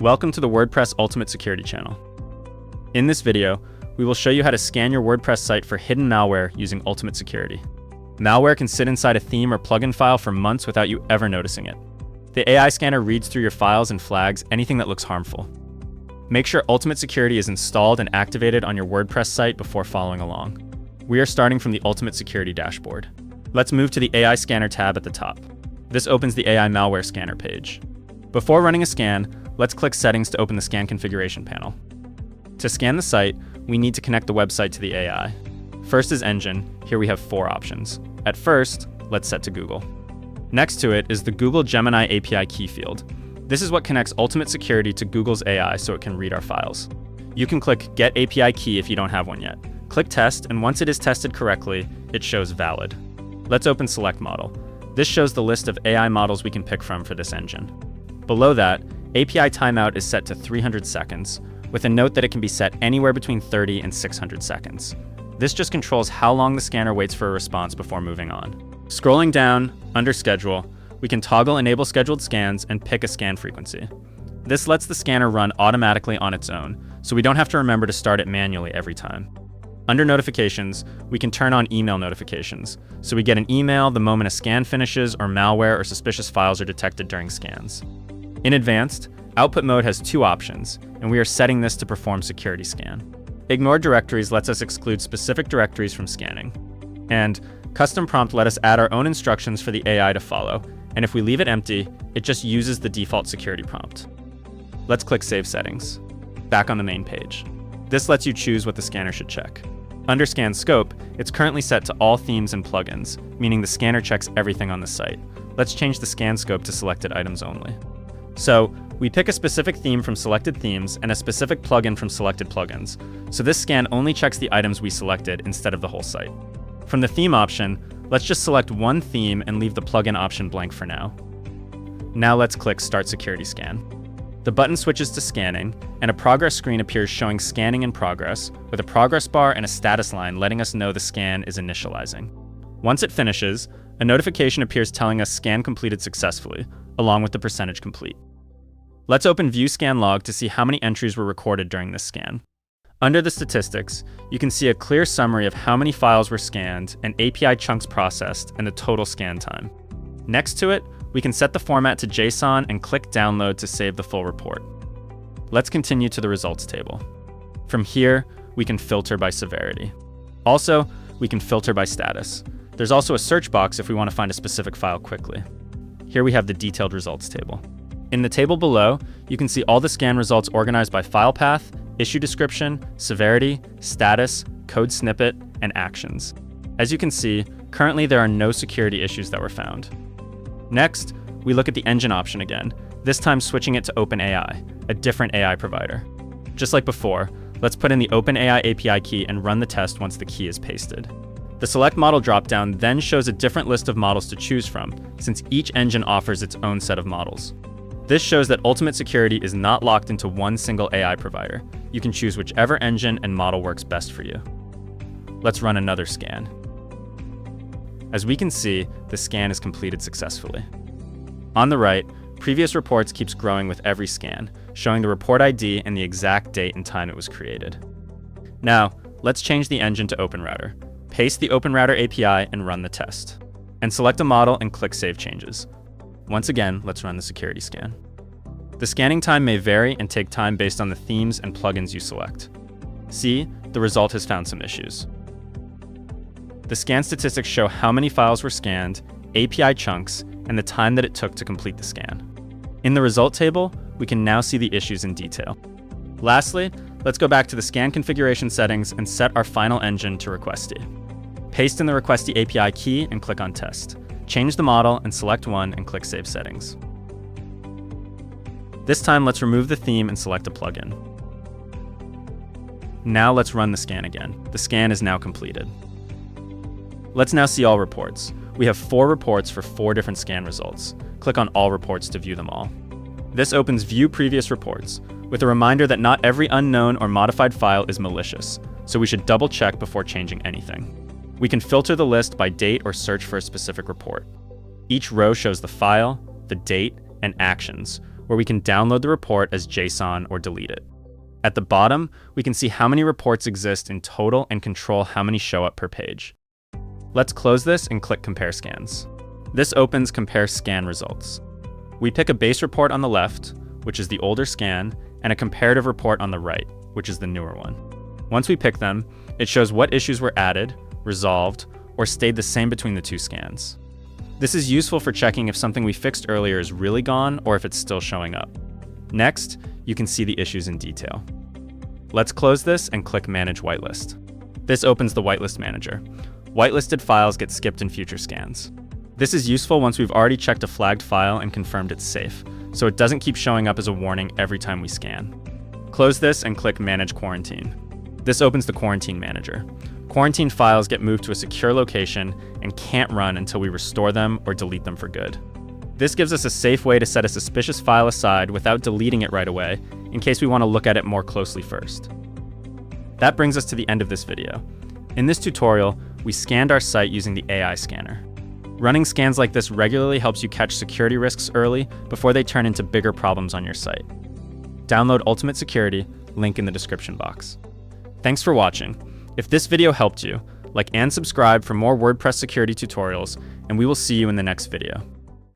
Welcome to the WordPress Ultimate Security channel. In this video, we will show you how to scan your WordPress site for hidden malware using Ultimate Security. Malware can sit inside a theme or plugin file for months without you ever noticing it. The AI scanner reads through your files and flags anything that looks harmful. Make sure Ultimate Security is installed and activated on your WordPress site before following along. We are starting from the Ultimate Security dashboard. Let's move to the AI Scanner tab at the top. This opens the AI Malware Scanner page. Before running a scan, let's click Settings to open the Scan Configuration panel. To scan the site, we need to connect the website to the AI. First is Engine. Here we have 4 options. At first, let's set to Google. Next to it is the Google Gemini API key field. This is what connects Ultimate Security to Google's AI so it can read our files. You can click Get API Key if you don't have one yet. Click Test, and once it is tested correctly, it shows Valid. Let's open Select Model. This shows the list of AI models we can pick from for this engine. Below that, API timeout is set to 300 seconds, with a note that it can be set anywhere between 30 and 600 seconds. This just controls how long the scanner waits for a response before moving on. Scrolling down, under Schedule, we can toggle Enable Scheduled Scans and pick a scan frequency. This lets the scanner run automatically on its own, so we don't have to remember to start it manually every time. Under Notifications, we can turn on email notifications, so we get an email the moment a scan finishes or malware or suspicious files are detected during scans. In Advanced, Output Mode has 2 options, and we are setting this to perform Security Scan. Ignore Directories lets us exclude specific directories from scanning. And Custom Prompt let us add our own instructions for the AI to follow, and if we leave it empty, it just uses the default security prompt. Let's click Save Settings. Back on the main page. This lets you choose what the scanner should check. Under Scan Scope, it's currently set to all themes and plugins, meaning the scanner checks everything on the site. Let's change the scan scope to selected items only. So, we pick a specific theme from selected themes and a specific plugin from selected plugins, so this scan only checks the items we selected instead of the whole site. From the theme option, let's just select one theme and leave the plugin option blank for now. Now let's click Start Security Scan. The button switches to scanning, and a progress screen appears showing scanning in progress, with a progress bar and a status line letting us know the scan is initializing. Once it finishes, a notification appears telling us scan completed successfully, along with the percentage complete. Let's open View Scan Log to see how many entries were recorded during this scan. Under the statistics, you can see a clear summary of how many files were scanned and API chunks processed and the total scan time. Next to it, we can set the format to JSON and click Download to save the full report. Let's continue to the results table. From here, we can filter by severity. Also, we can filter by status. There's also a search box if we want to find a specific file quickly. Here we have the detailed results table. In the table below, you can see all the scan results organized by file path, issue description, severity, status, code snippet, and actions. As you can see, currently there are no security issues that were found. Next, we look at the engine option again, this time switching it to OpenAI, a different AI provider. Just like before, let's put in the OpenAI API key and run the test once the key is pasted. The Select Model dropdown then shows a different list of models to choose from, since each engine offers its own set of models. This shows that Ultimate Security is not locked into one single AI provider. You can choose whichever engine and model works best for you. Let's run another scan. As we can see, the scan is completed successfully. On the right, Previous Reports keeps growing with every scan, showing the report ID and the exact date and time it was created. Now, let's change the engine to OpenRouter. Paste the OpenRouter API and run the test. And select a model and click Save Changes. Once again, let's run the security scan. The scanning time may vary and take time based on the themes and plugins you select. See, the result has found some issues. The scan statistics show how many files were scanned, API chunks, and the time that it took to complete the scan. In the result table, we can now see the issues in detail. Lastly, let's go back to the scan configuration settings and set our final engine to Requesty. Paste in the Requesty API key and click on Test. Change the model and select one and click Save Settings. This time, let's remove the theme and select a plugin. Now let's run the scan again. The scan is now completed. Let's now see all reports. We have 4 reports for 4 different scan results. Click on All Reports to view them all. This opens View Previous Reports, with a reminder that not every unknown or modified file is malicious, so we should double check before changing anything. We can filter the list by date or search for a specific report. Each row shows the file, the date, and actions, where we can download the report as JSON or delete it. At the bottom, we can see how many reports exist in total and control how many show up per page. Let's close this and click Compare Scans. This opens Compare Scan results. We pick a base report on the left, which is the older scan, and a comparative report on the right, which is the newer one. Once we pick them, it shows what issues were added, resolved, or stayed the same between the two scans. This is useful for checking if something we fixed earlier is really gone or if it's still showing up. Next, you can see the issues in detail. Let's close this and click Manage Whitelist. This opens the Whitelist Manager. Whitelisted files get skipped in future scans. This is useful once we've already checked a flagged file and confirmed it's safe, so it doesn't keep showing up as a warning every time we scan. Close this and click Manage Quarantine. This opens the Quarantine Manager. Quarantine files get moved to a secure location and can't run until we restore them or delete them for good. This gives us a safe way to set a suspicious file aside without deleting it right away, in case we want to look at it more closely first. That brings us to the end of this video. In this tutorial, we scanned our site using the AI scanner. Running scans like this regularly helps you catch security risks early before they turn into bigger problems on your site. Download Ultimate Security, link in the description box. Thanks for watching. If this video helped you, like and subscribe for more WordPress security tutorials, and we will see you in the next video.